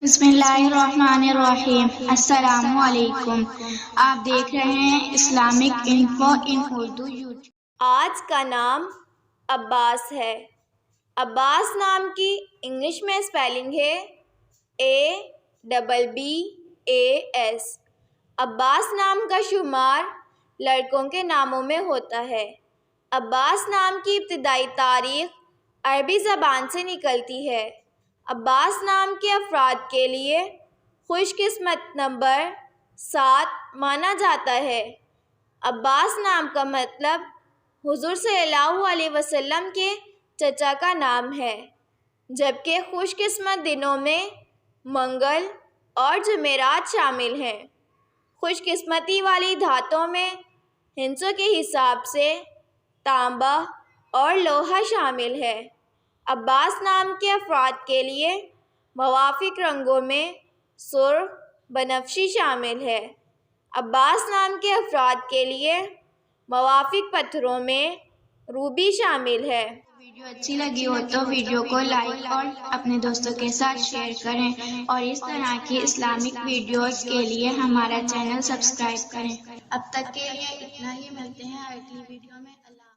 بسم اللہ الرحمن الرحیم۔ السلام علیکم۔ آپ دیکھ رہے ہیں اسلامک انفو ان اردو یوٹیوب۔ آج کا نام عباس ہے۔ عباس نام کی انگلش میں اسپیلنگ ہے ABBAS۔ عباس نام کا شمار لڑکوں کے ناموں میں ہوتا ہے۔ عباس نام کی ابتدائی تاریخ عربی زبان سے نکلتی ہے۔ عباس نام کے افراد کے لیے خوش قسمت نمبر 7 مانا جاتا ہے۔ عباس نام کا مطلب حضور صلی اللہ علیہ وسلم کے چچا کا نام ہے، جبکہ خوش قسمت دنوں میں منگل اور جمعرات شامل ہیں۔ خوش قسمتی والی دھاتوں میں ہندسوں کے حساب سے تانبا اور لوہا شامل ہے۔ عباس نام کے افراد کے لیے موافق رنگوں میں سرخ، بنفشی شامل ہے۔ عباس نام کے افراد کے لیے موافق پتھروں میں روبی شامل ہے۔ ویڈیو اچھی لگی ہو تو ویڈیو کو لائک اور اپنے دوستوں کے ساتھ شیئر کریں، اور اس طرح کی اسلامک ویڈیوز کے لیے ہمارا چینل سبسکرائب کریں۔ اب تک کے لیے اتنا ہی، ملتے ہیں اگلی ویڈیو میں۔ اللہ